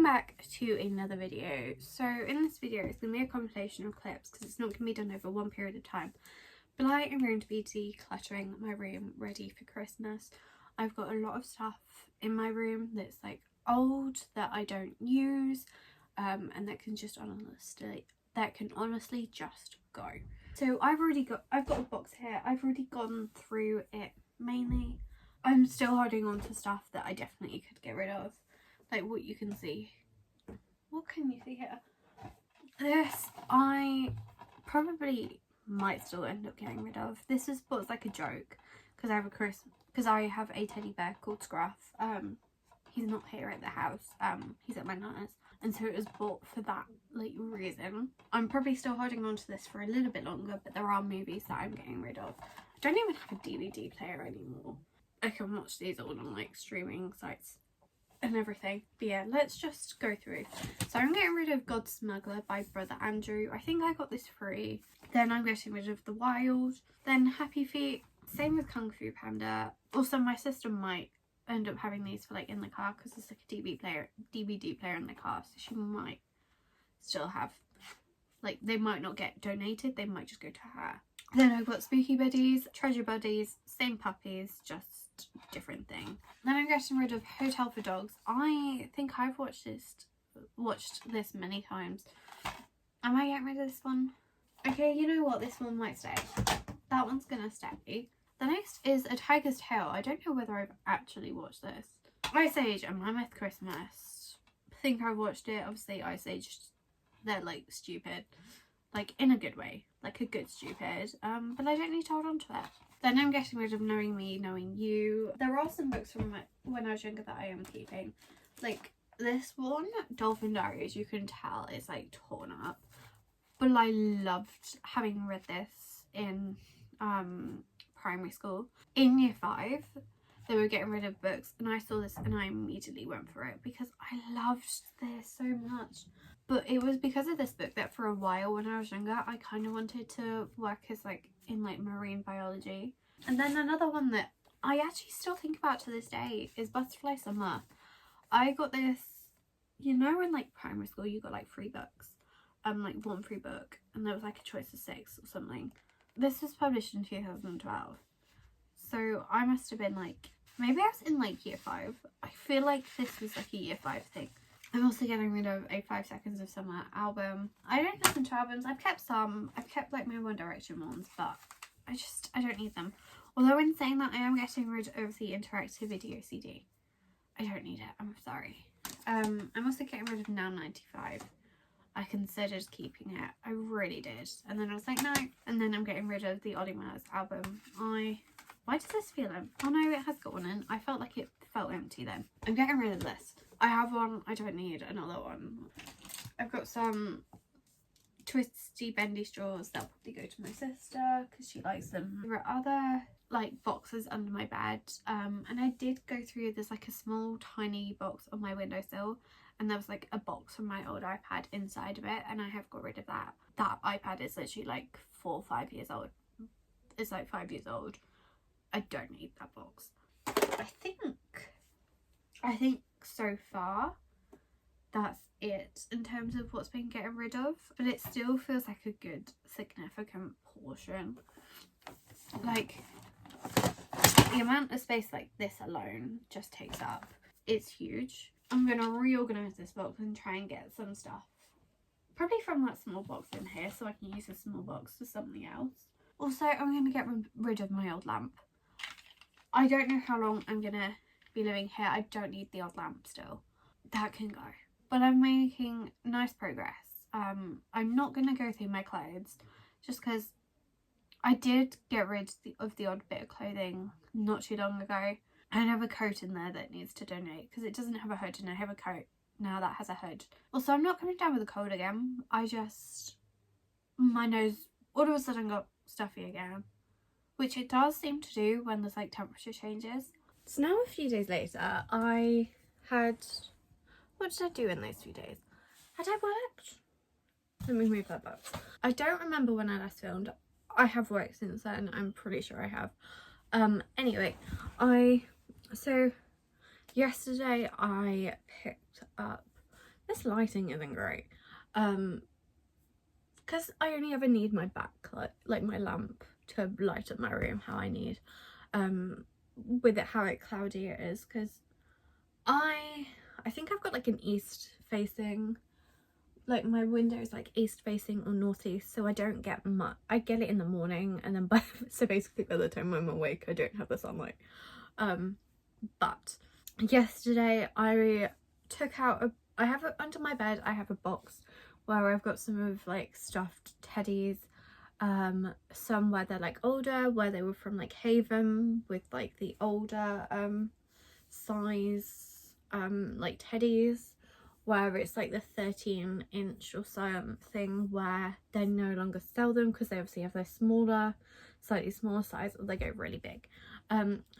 back to another video. So in this video it's going to be a compilation of clips because it's not going to be done over one period of time, but I am going to be decluttering my room ready for Christmas. I've got a lot of stuff in my room that's like old that I don't use, and that can honestly just go. So I've got a box here. I've already gone through it mainly. I'm still holding on to stuff that I definitely could get rid of, like what you can see. What can you see here? This I probably might still end up getting rid of. This is bought as like a joke because I have a teddy bear called Scruff. He's not here at the house. He's at my nana's, and so it was bought for that like reason. I'm probably still holding on to this for a little bit longer, but there are movies that I'm getting rid of. I don't even have a DVD player anymore. I can watch these all on like streaming sites and everything. But yeah, let's just go through. So I'm getting rid of God Smuggler by Brother Andrew. I think I got this free. Then I'm getting rid of The Wild. Then Happy Feet. Same with Kung Fu Panda. Also, my sister might end up having these for like in the car because it's like a DVD player in the car, so she might still have, like, they might not get donated, they might just go to her. Then I've got Spooky Buddies, Treasure Buddies, same puppies, just different thing. Then I'm getting rid of Hotel for Dogs. I think I've watched this many times. Am I getting rid of this one? Okay, you know what, this one might stay. That one's gonna stay. The next is A Tiger's Tale. I don't know whether I've actually watched this. Ice Age and Mammoth Christmas. I think I watched it. Obviously Ice Age, they're like stupid, like in a good way, like a good stupid, but I don't need to hold on to it. Then I'm getting rid of Knowing Me, Knowing You. There are some books from when I was younger that I am keeping, like this one, Dolphin Diaries. You can tell it's like torn up, but I loved having read this in primary school. In year 5 they were getting rid of books and I saw this and I immediately went for it because I loved this so much. But it was because of this book that for a while when I was younger I kind of wanted to work as like in like marine biology. And then another one that I actually still think about to this day is Butterfly Summer. I got this, you know, in like primary school you got like 3 books, like 1 free book, and there was like a choice of 6 or something. This was published in 2012, so I must have been like, maybe I was in like year 5. I feel like this was like a year 5 thing. I'm also getting rid of a 5 Seconds of Summer album. I don't listen to albums. I've kept some. I've kept like my One Direction ones, but I don't need them. Although in saying that, I am getting rid of the interactive video CD. I don't need it. I'm sorry. I'm also getting rid of Now 95. I considered keeping it. I really did. And then I was like, no. And then I'm getting rid of the Oddymaz album. Why does this feel empty? Oh no, it has got one in. I felt like it felt empty then. I'm getting rid of this. I have one. I don't need another one. I've got some twisty bendy straws. That'll probably go to my sister because she likes them. There are other like boxes under my bed. And I did go through, there's like a small tiny box on my windowsill. And there was like a box from my old iPad inside of it, and I have got rid of that. That iPad is literally like 4 or 5 years old. It's like 5 years old. I don't need that box. I think so far that's it in terms of what's been getting rid of, but it still feels like a good significant portion. Like the amount of space like this alone just takes up, it's huge. I'm going to reorganise this box and try and get some stuff, probably from that small box in here, so I can use this small box for something else. Also, I'm going to get rid of my old lamp. I don't know how long I'm going to be living here. I don't need the old lamp still. That can go. But I'm making nice progress. I'm not going to go through my clothes just because I did get rid of the odd bit of clothing not too long ago. I have a coat in there that needs to donate because it doesn't have a hood, and I have a coat now that has a hood. Also, I'm not coming down with a cold again. My nose all of a sudden got stuffy again, which it does seem to do when there's like temperature changes. So now a few days later, what did I do in those few days? Had I worked? Let me move that box. I don't remember when I last filmed. I have worked since then. I'm pretty sure I have. Anyway, so yesterday I picked up this lighting isn't great. Because I only ever need my backlight, like my lamp, to light up my room how I need. With it how cloudy it is, because I think I've got like an east facing, like my window is like east facing or northeast, so I don't get much. I get it in the morning, and then so basically by the time I'm awake I don't have the sunlight. But yesterday I took out I have under my bed I have a box where I've got some of like stuffed teddies, some where they're like older, where they were from like Haven, with like the older size like teddies, where it's like the 13-inch or something, where they no longer sell them because they obviously have their slightly smaller size, or they go really big.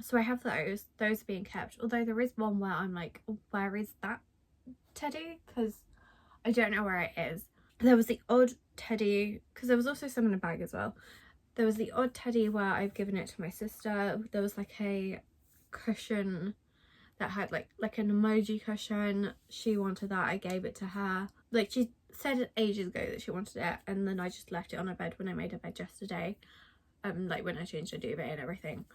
So I have those are being kept, although there is one where I'm like, where is that teddy, because I don't know where it is. There was the odd teddy, because there was also some in a bag as well. There was the odd teddy where I've given it to my sister. There was like a cushion that had like an emoji cushion. She wanted that, I gave it to her. Like, she said ages ago that she wanted it, and then I just left it on her bed when I made her bed yesterday, like when I changed her duvet and everything.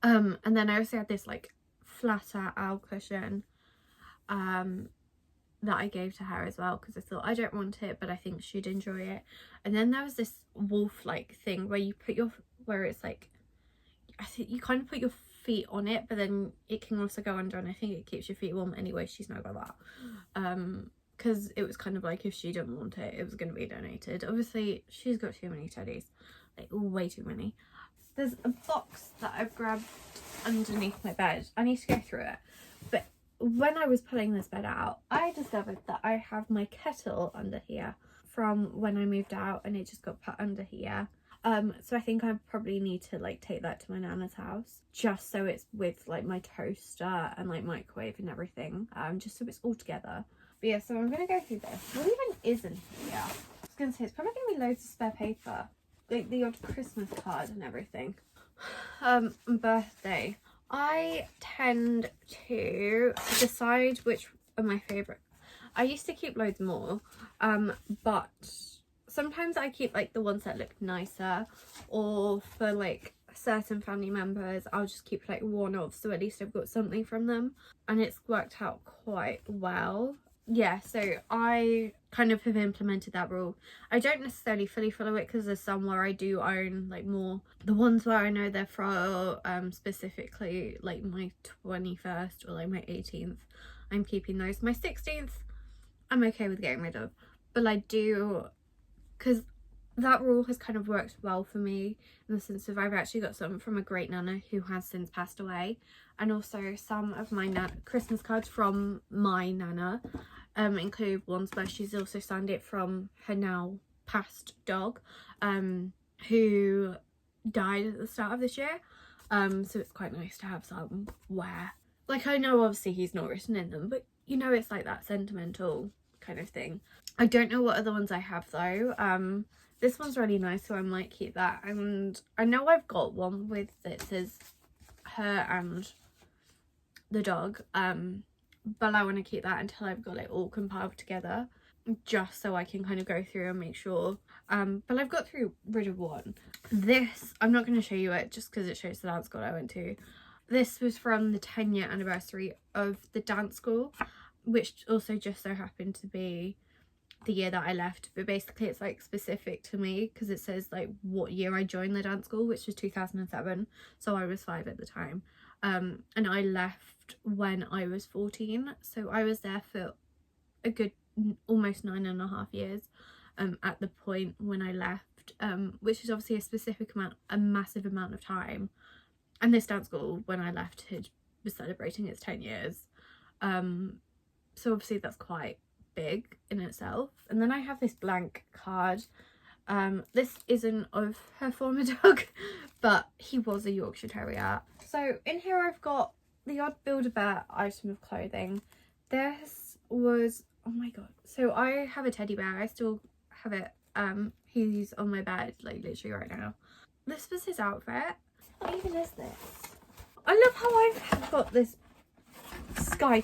And then I also had this like flatter owl cushion that I gave to her as well, because I thought I don't want it but I think she'd enjoy it. And then there was this wolf like thing where you put where it's like, I think you kind of put your feet on it, but then it can also go under, and I think it keeps your feet warm. Anyway, she's not got that, because it was kind of like, if she didn't want it, it was going to be donated. Obviously she's got too many teddies, like way too many. There's a box that I've grabbed underneath my bed. I need to go through it, but when I was pulling this bed out, I discovered that I have my kettle under here from when I moved out, and it just got put under here. So I think I probably need to like take that to my nana's house, just so it's with like my toaster and like microwave and everything, just so it's all together. But yeah, so I'm gonna go through this. What even is in here? I was gonna say, it's probably gonna be loads of spare paper, like the odd Christmas card and everything. Birthday. I tend to decide which are my favourite. I used to keep loads more, but sometimes I keep like the ones that look nicer, or for like certain family members I'll just keep like one off, so at least I've got something from them, and it's worked out quite well. Yeah, so I kind of have implemented that rule. I don't necessarily fully follow it, because there's some where I do own like more. The ones where I know they're for specifically like my 21st or like my 18th, I'm keeping those. My 16th I'm okay with getting rid of, but I do, because that rule has kind of worked well for me, in the sense of I've actually got some from a great nana who has since passed away, and also some of my Christmas cards from my nana include ones where she's also signed it from her now passed dog, who died at the start of this year. So it's quite nice to have some where, like, I know obviously he's not written in them, but you know, it's like that sentimental kind of thing. I don't know what other ones I have though. This one's really nice, so I might keep that. And I know I've got one with that says her and the dog, but I want to keep that until I've got it all compiled together, just so I can kind of go through and make sure. But I've got rid of one. This, I'm not going to show you it just because it shows the dance school I went to. This was from the 10-year anniversary of the dance school, which also just so happened to be the year that I left, but basically it's like specific to me because it says like what year I joined the dance school, which was 2007, so I was 5 at the time, and I left when I was 14, so I was there for a good almost 9.5 years at the point when I left, which is obviously a massive amount of time. And this dance school when I left was celebrating its 10 years, so obviously that's quite big in itself. And then I have this blank card. This isn't of her former dog, but he was a Yorkshire Terrier. So in here I've got the odd Build-A-Bear item of clothing. This was, oh my god, so I have a teddy bear. I still have it. He's on my bed like literally right now. This was his outfit. What even is this? I love how I've got this sky,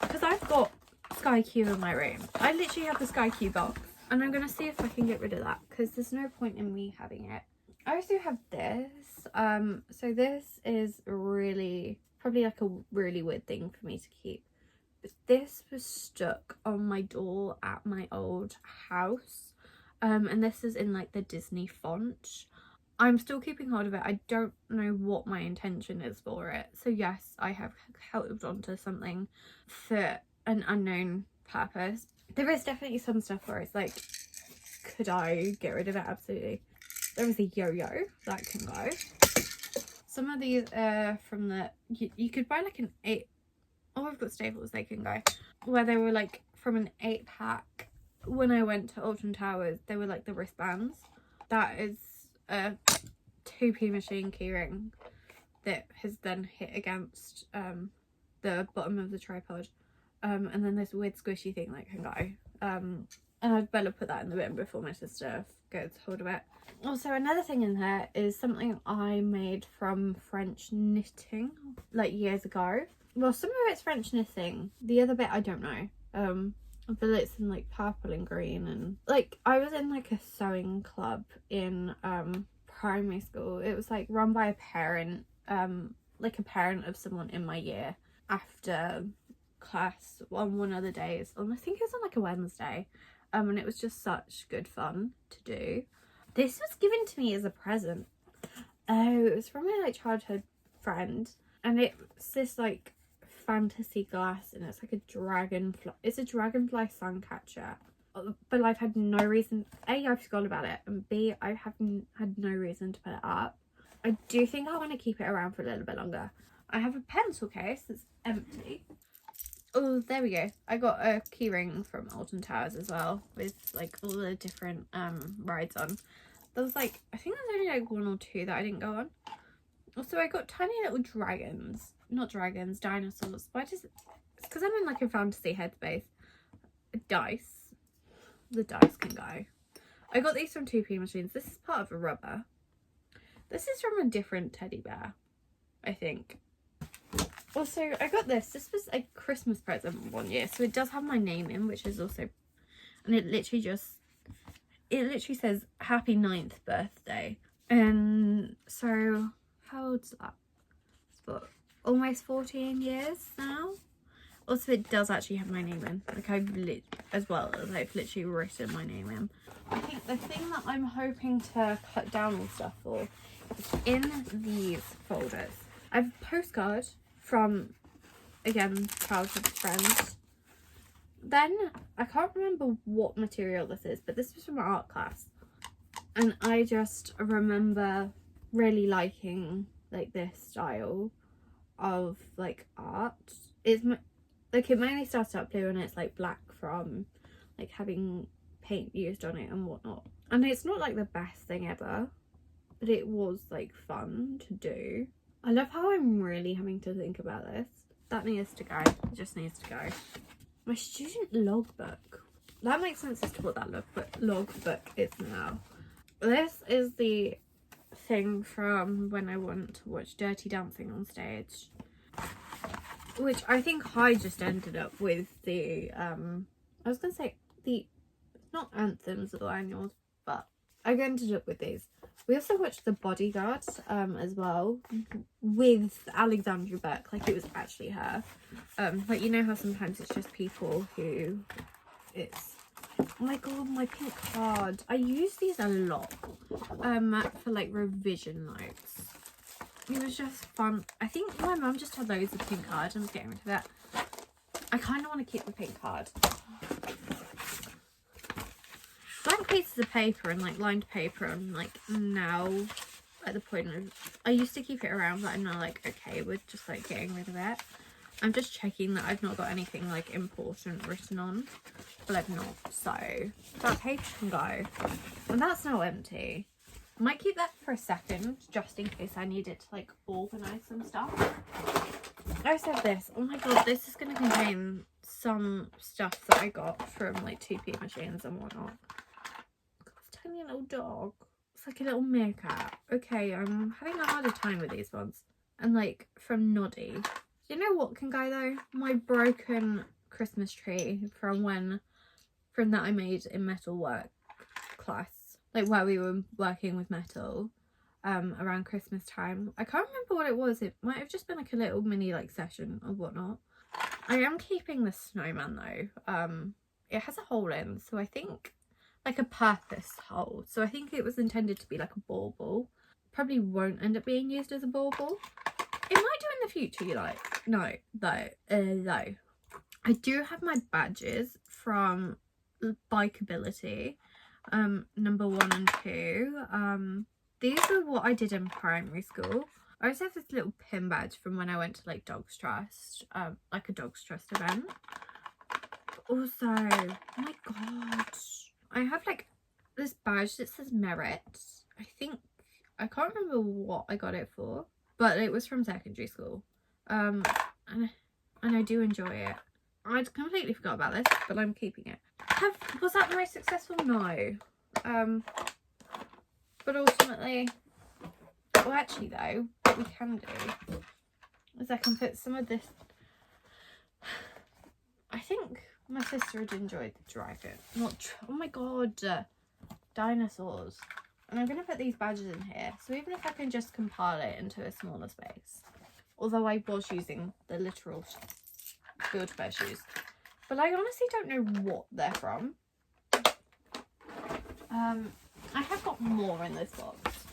because I've got Sky Q in my room. I literally have the Sky Q box, and I'm gonna see if I can get rid of that because there's no point in me having it. I also have this. So this is really probably like a really weird thing for me to keep. But this was stuck on my door at my old house. And this is in like the Disney font. I'm still keeping hold of it. I don't know what my intention is for it. So yes, I have held onto something for an unknown purpose. There is definitely some stuff where it's like, could I get rid of it? Absolutely. There is a yo-yo that can go. Some of these are from the, you could buy like an 8, oh, I've got Staples, they can go, where they were like from an 8-pack. When I went to Alton Towers, they were like the wristbands. That is a 2p machine keyring that has then hit against the bottom of the tripod. And then this weird squishy thing that can go. And I'd better put that in the bin before my sister gets hold of it. Also, another thing in there is something I made from French knitting like years ago. Well, some of it's French knitting, the other bit I don't know. But it's in like purple and green, and like I was in like a sewing club in primary school. It was like run by a parent, like a parent of someone in my year, after class on one of the days, and I think it was on like a Wednesday. And it was just such good fun to do. This was given to me as a present. Oh, it was from my like childhood friend, and it's this like fantasy glass, and it's like a dragonfly. It's a dragonfly sun catcher, but I've had no reason. A, I've forgotten about it, and B, I haven't had no reason to put it up. I do think I want to keep it around for a little bit longer. I have a pencil case that's empty. Oh, there we go. I got a keyring from Alton Towers as well, with like all the different rides on. There was like, I think there's only like 1 or 2 that I didn't go on. Also, I got tiny little dragons. Not dragons, dinosaurs. Why does it? It's because I'm in like a fantasy headspace. Dice. The dice can go. I got these from 2p machines. This is part of a rubber. This is from a different teddy bear, I think. Also, I got this. This was a Christmas present one year, so it does have my name in, which is also, and it literally says happy 9th birthday. And so, how old's that? But almost 14 years now. Also, it does actually have my name in, like I've literally written my name in. I think the thing that I'm hoping to cut down on stuff for is in these folders. I have a postcard from, again, childhood friends. Then, I can't remember what material this is, but this was from art class. And I just remember really liking, like, this style of, like, art. It's, like, it mainly started out blue and it's, like, black from, like, having paint used on it and whatnot. And it's not, like, the best thing ever, but it was, like, fun to do. I love how I'm really having to think about this. That needs to go. It just needs to go. My student logbook. That makes sense as to what that logbook is now. This is the thing from when I went to watch Dirty Dancing on stage. Which I think I just ended up with the, I was going to say the, not anthems or annuals, but I ended up with these. We also watched The Bodyguard as well, with Alexandra Burke, like it was actually her. Like, you know how sometimes it's just people who, it's, oh my god, my pink card. I use these a lot for like revision notes. It was just fun. I think my mum just had loads of pink cards and was getting rid of it. I kind of want to keep the pink card. Blank pieces of paper and like lined paper, and like now at the point of, I used to keep it around, but I'm now like okay with just like getting rid of it. I'm just checking that I've not got anything like important written on, but I've not, so that page can go. And that's now empty. I might keep that for a second just in case I need it to like organise some stuff. I also have this. Oh my god, this is going to contain some stuff that I got from like 2p machines and whatnot. Tiny little dog. It's like a little meerkat. Okay, I'm having a harder time with these ones. And like from Noddy. You know what can go though? My broken Christmas tree from that I made in metal work class, like where we were working with metal around Christmas time. I can't remember what it was. It might have just been like a little mini like session or whatnot. I am keeping the snowman though. It has a hole in, so I think like a purpose hole, so I think it was intended to be like a bauble. Probably won't end up being used as a bauble. It might do in the future, you like. No, though. I do have my badges from Bikeability, number 1 and 2. These are what I did in primary school. I also have this little pin badge from when I went to like Dogs Trust, like a Dogs Trust event. Also, oh my god, I have like this badge that says merit. I can't remember what I got it for, but it was from secondary school. And I do enjoy it. I'd completely forgot about this, but I'm keeping it. Was that the most successful? No. But ultimately, well actually though, what we can do is I can put some of this. I think my sister would enjoy the dragon. Oh my god, dinosaurs. And I'm going to put these badges in here, so even if I can just compile it into a smaller space. Although I was using the literal Build-A-Bear shoes. But I honestly don't know what they're from. I have got more in this box.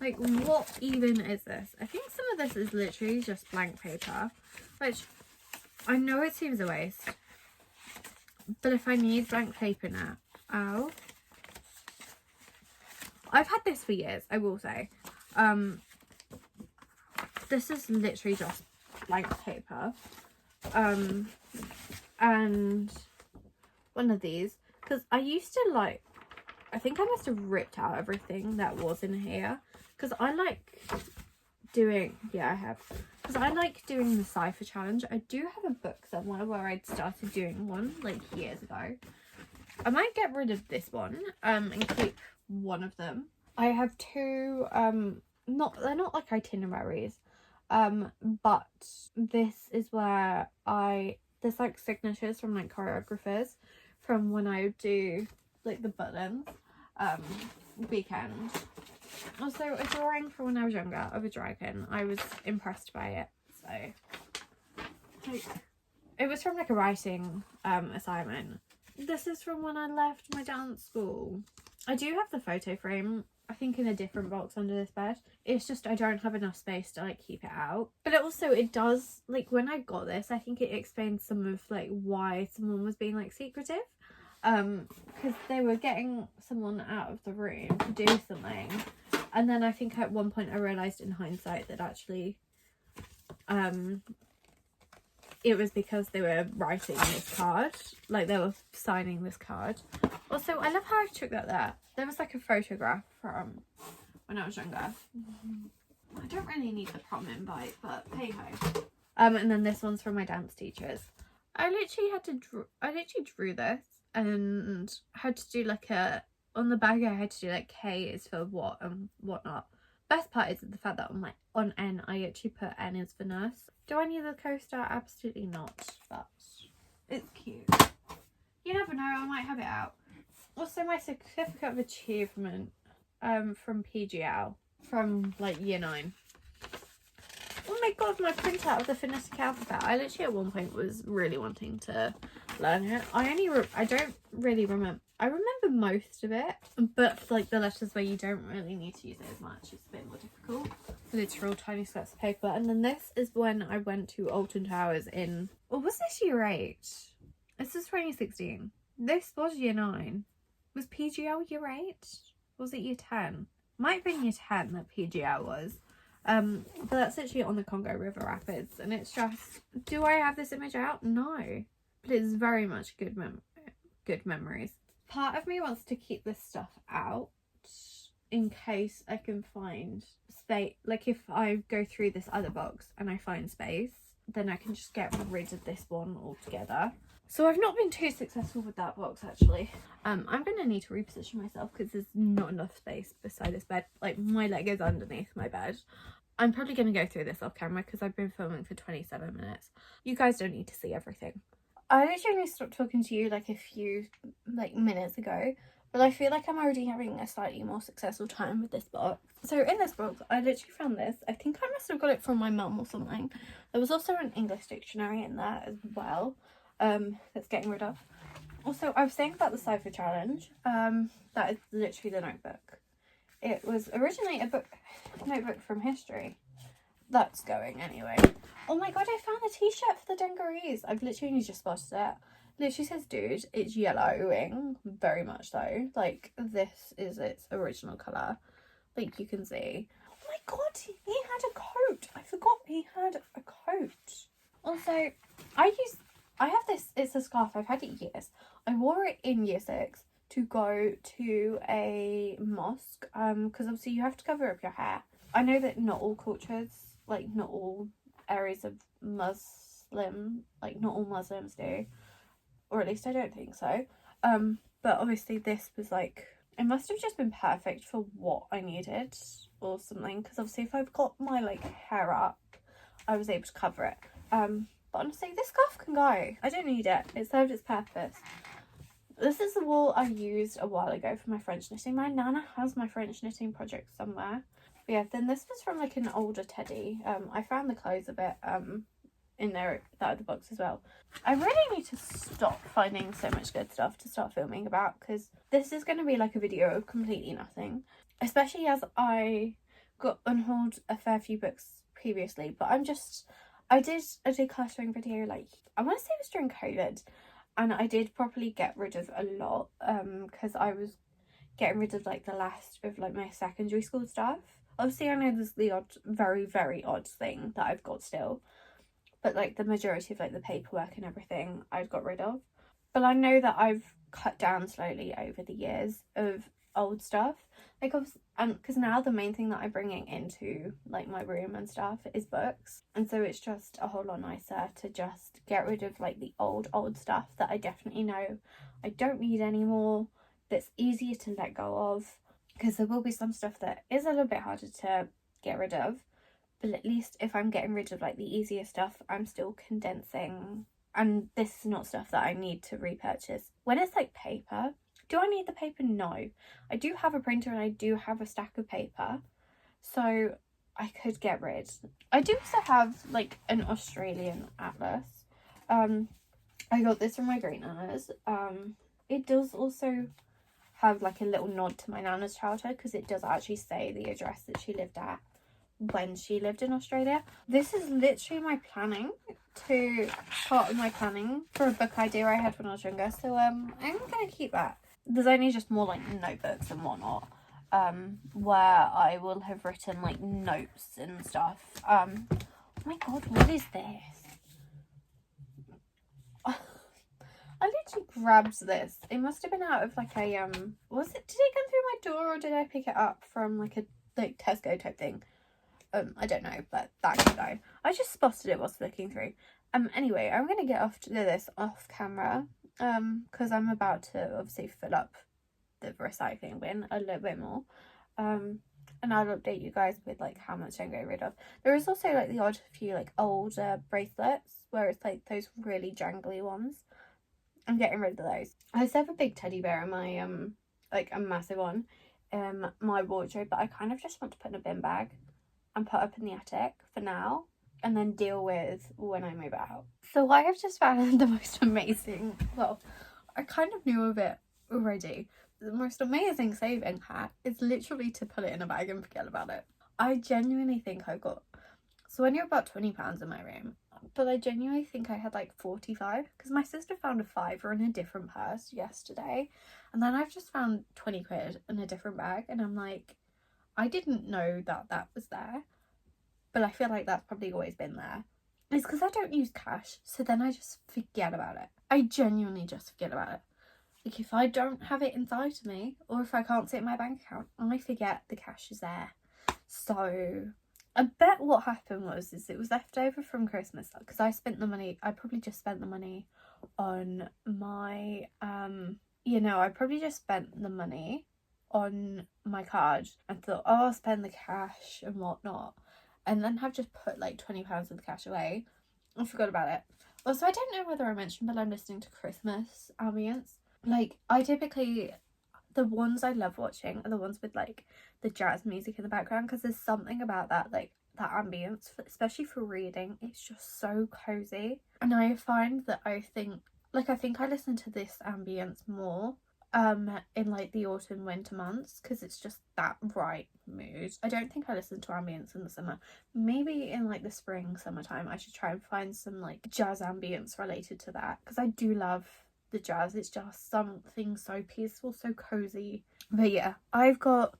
Like, what even is this? I think some of this is literally just blank paper, which I know it seems a waste. But if I need blank paper now, ow. I've had this for years, I will say. This is literally just blank paper. And one of these, because I used to like, I think I must have ripped out everything that was in here, because I like doing, yeah I have, because I like doing the cipher challenge. I do have a book somewhere where I'd started doing one like years ago. I might get rid of this one and keep one of them. I have two, they're not like itineraries, but this is where there's like signatures from like choreographers from when I would do like the buttons weekend. Also a drawing from when I was younger of a dragon. I was impressed by it, so like, it was from like a writing assignment. This is from when I left my dance school. I do have the photo frame, I think in a different box under this bed. It's just I don't have enough space to like keep it out. But it does, like when I got this, I think it explains some of like why someone was being like secretive. Because they were getting someone out of the room to do something. And then I think at one point I realised in hindsight that actually it was because they were writing this card, like they were signing this card. Also, I love how I took that there. There was like a photograph from when I was younger. I don't really need the prom invite, but hey ho. And then this one's from my dance teachers. I literally drew this and had to do like on the back I had to do like K is for what and whatnot. Best part is the fact that on N I actually put N is for nurse. Do I need the coaster? Absolutely not, but it's cute. You never know, I might have it out. Also my certificate of achievement from PGL from like year 9. Oh my god, my printout of the phonetic alphabet. I literally at one point was really wanting to learn it. I don't really remember. I remember most of it, but like the letters where you don't really need to use it as much, it's a bit more difficult. Literal tiny scraps of paper. And then this is when I went to Alton Towers in, or was this year 8? This is 2016. This was year 9. Was PGL year 8? Was it year 10? Might have been year 10 that PGL was. But that's literally on the Congo River Rapids, and it's just, do I have this image out? No, but it's very much good memories. Part of me wants to keep this stuff out in case I can find space. Like if I go through this other box and I find space, then I can just get rid of this one altogether. So I've not been too successful with that box actually. I'm gonna need to reposition myself because there's not enough space beside this bed. Like my leg is underneath my bed. I'm probably going to go through this off camera because I've been filming for 27 minutes. You guys don't need to see everything. I literally only stopped talking to you like a few minutes ago, but I feel like I'm already having a slightly more successful time with this box. So in this box, I literally found this. I think I must have got it from my mum or something. There was also an English dictionary in there as well, that's getting rid of. Also, I was saying about the cipher challenge. That is literally the notebook. It was originally a notebook from history. That's going anyway. Oh my god, I found the t-shirt for the dungarees. I've literally just spotted it. Literally says, dude, it's yellowing. Very much so. Like, this is its original colour. Like, you can see. Oh my god, he had a coat. I forgot he had a coat. Also, I have this, it's a scarf. I've had it years. I wore it in year 6 to go to a mosque. Because obviously you have to cover up your hair. I know that not all cultures, like not all areas of Muslim, like not all Muslims do, or at least I don't think so. But obviously this was like, it must have just been perfect for what I needed or something, because obviously if I've got my like hair up, I was able to cover it. But honestly, this scarf can go. I don't need it. It served its purpose. This is the wool I used a while ago for my French knitting. My nana has my French knitting project somewhere. But yeah, then this was from like an older teddy. I found the clothes of it in there, that other box as well. I really need to stop finding so much good stuff to start filming about, because this is going to be like a video of completely nothing, especially as I got unhauled a fair few books previously. But I did a decluttering video, like I want to say it was during COVID, and I did properly get rid of a lot because I was getting rid of like the last of like my secondary school stuff. Obviously I know there's the odd, very, very odd thing that I've got still, but like the majority of like the paperwork and everything I've got rid of. But I know that I've cut down slowly over the years of old stuff, like because now the main thing that I'm bringing into like my room and stuff is books, and so it's just a whole lot nicer to just get rid of like the old stuff that I definitely know I don't need anymore, that's easier to let go of, because there will be some stuff that is a little bit harder to get rid of, but at least if I'm getting rid of like the easier stuff, I'm still condensing. And this is not stuff that I need to repurchase. When it's like paper, do I need the paper? No. I do have a printer and I do have a stack of paper, so I could get rid. I do also have like an Australian atlas. I got this from my great nanas. It does also have like a little nod to my nana's childhood, because it does actually say the address that she lived at when she lived in Australia. This is literally my planning, part of my planning for a book idea I had when I was younger, so I'm gonna keep that. There's only just more like notebooks and whatnot, where I will have written like notes and stuff. Oh my god, what is this? I literally grabbed this. It must have been out of like a did it come through my door, or did I pick it up from like a Tesco type thing? I don't know, but that could go. I just spotted it whilst looking through. Anyway, I'm gonna get off to this off camera, because I'm about to obviously fill up the recycling bin a little bit more, and I'll update you guys with like how much I'm getting rid of. There is also like the odd few like old bracelets where it's like those really jangly ones. I'm getting rid of those. I used to have a big teddy bear in my like a massive one my wardrobe, but I kind of just want to put in a bin bag and put up in the attic for now, and then deal with when I move out. So I have just found the most amazing, well, I kind of knew of it already. The most amazing saving hack is literally to put it in a bag and forget about it. I genuinely think I got, so I knew about £20 in my room, but I genuinely think I had like 45, because my sister found a £5 in a different purse yesterday, and then I've just found 20 quid in a different bag, and I'm like, I didn't know that was there, but I feel like that's probably always been there. It's because I don't use cash, so then I just forget about it. I genuinely just forget about it. Like if I don't have it inside of me, or if I can't see it in my bank account, I forget the cash is there. So I bet what happened is it was left over from Christmas, because I spent the money, I probably just spent the money on my I probably just spent the money on my card and thought, oh, I'll spend the cash and whatnot, and then have just put like £20 of the cash away. I forgot about it. Also, I don't know whether I mentioned, but I'm listening to Christmas ambience. Like, I typically, the ones I love watching are the ones with like the jazz music in the background, because there's something about that, like that ambience, especially for reading, it's just so cozy. And I find that I think I listen to this ambience more in like the autumn winter months, because it's just that right mood. I don't think I listen to ambience in the summer. Maybe in like the spring, summertime, I should try and find some like jazz ambience related to that, because I do love the jazz. It's just something so peaceful, so cozy. But yeah, I've got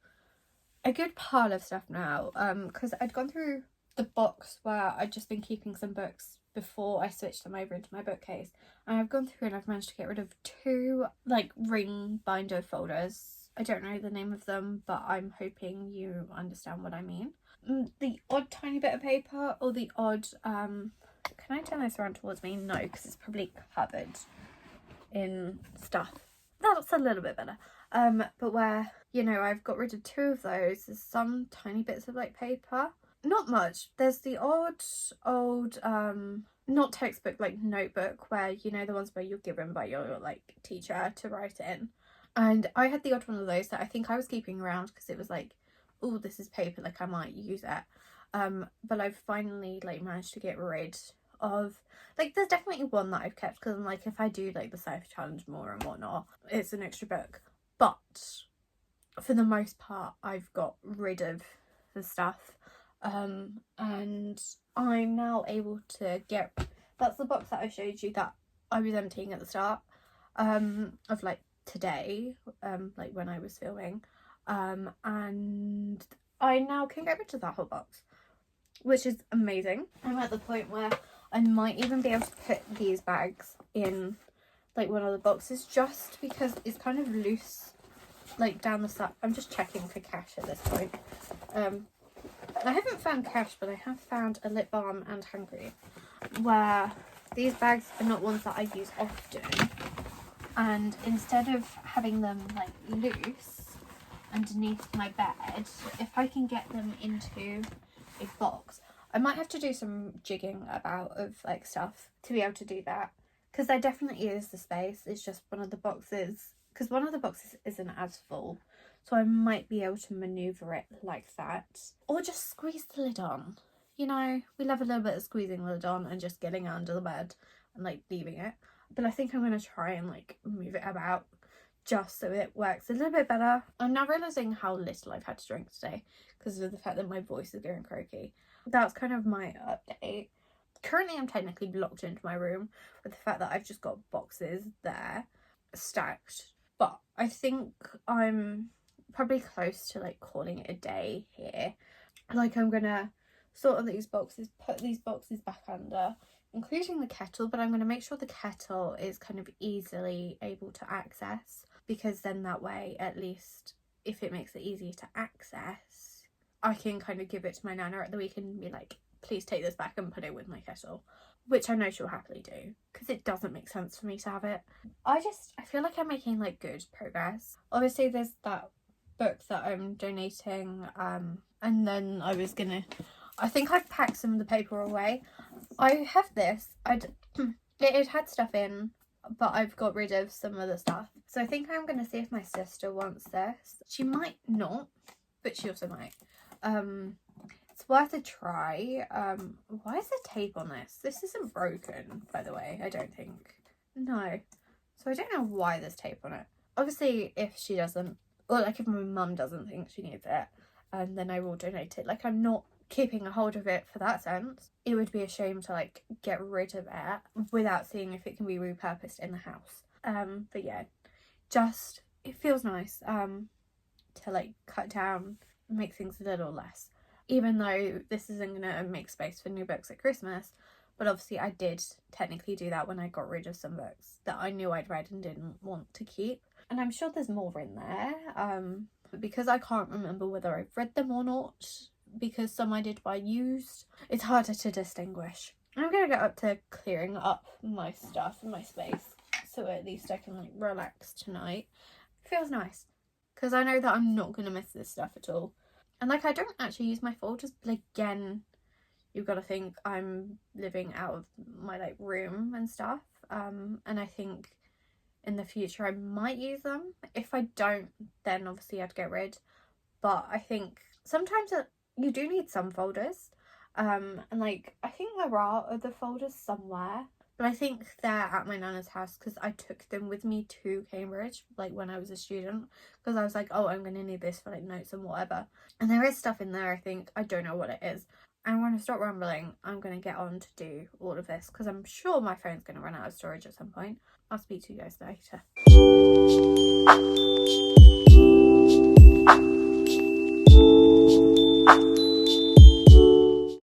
a good pile of stuff now, because I'd gone through the box where I'd just been keeping some books before I switched them over into my bookcase, and I've gone through and I've managed to get rid of 2 like ring binder folders. I don't know the name of them, but I'm hoping you understand what I mean. The odd tiny bit of paper, or the odd can I turn this around towards me? No, because it's probably covered in stuff. That's a little bit better. But where, you know, I've got rid of 2 of those. There's some tiny bits of like paper, not much. There's the odd old not textbook, like notebook, where, you know, the ones where you're given by your like teacher to write in. And I had the odd one of those that I think I was keeping around because it was like, oh, this is paper, like I might use it. But I've finally like managed to get rid of, like, there's definitely one that I've kept because I'm like, if I do like the Cypher Challenge more and whatnot, it's an extra book. But for the most part, I've got rid of the stuff, and I'm now able to get, that's the box that I showed you that I was emptying at the start of like today, like when I was filming, and I now can get rid of that whole box, which is amazing. I'm at the point where I might even be able to put these bags in like one of the boxes, just because it's kind of loose like down the side. I'm just checking for cash at this point. I haven't found cash, but I have found a lip balm and hand cream, where these bags are not ones that I use often, and instead of having them like loose underneath my bed, if I can get them into a box, I might have to do some jigging about of like stuff to be able to do that, because there definitely is the space. It's just one of the boxes, because one of the boxes isn't as full, so I might be able to maneuver it like that, or just squeeze the lid on. You know, we love a little bit of squeezing the lid on and just getting it under the bed and like leaving it. But I think I'm going to try and like move it about just so it works a little bit better. I'm now realising how little I've had to drink today because of the fact that my voice is going croaky. That's kind of my update. Currently I'm technically locked into my room with the fact that I've just got boxes there stacked, but I think I'm probably close to like calling it a day here. Like, I'm gonna sort of these boxes, put these boxes back under, including the kettle, but I'm going to make sure the kettle is kind of easily able to access, because then that way, at least if it makes it easier to access, I can kind of give it to my nana at the weekend and be like, please take this back and put it with my kettle, which I know she'll happily do, because it doesn't make sense for me to have it. I feel like I'm making like good progress. Obviously there's that book that I'm donating, and then I think I've packed some of the paper away. I have this, it had stuff in, but I've got rid of some of the stuff. So I think I'm going to see if my sister wants this. She might not, but she also might. It's worth a try. Why is there tape on this? This isn't broken, by the way, I don't think. No. So I don't know why there's tape on it. Obviously, if she doesn't, or like if my mum doesn't think she needs it, then I will donate it. Like, I'm not keeping a hold of it for that sense. It would be a shame to like get rid of it without seeing if it can be repurposed in the house. But yeah, just, it feels nice to like cut down, make things a little less, even though this isn't gonna make space for new books at Christmas. But obviously I did technically do that when I got rid of some books that I knew I'd read and didn't want to keep, and I'm sure there's more in there, but because I can't remember whether I've read them or not, because some I did buy used, it's harder to distinguish. I'm gonna get up to clearing up my stuff and my space, so at least I can like relax tonight. It feels nice, because I know that I'm not gonna miss this stuff at all. And like, I don't actually use my folders, but again, you've got to think I'm living out of my like room and stuff, and I think in the future I might use them. If I don't, then obviously I'd get rid. But I think sometimes you do need some folders, and like I think there are other folders somewhere, but I think they're at my nana's house because I took them with me to Cambridge like when I was a student, because I was like, oh, I'm gonna need this for like notes and whatever. And there is stuff in there, I think. I don't know what it is. And when I stop rambling, I'm going to get on to do all of this because I'm sure my phone's going to run out of storage at some point. I'll speak to you guys later.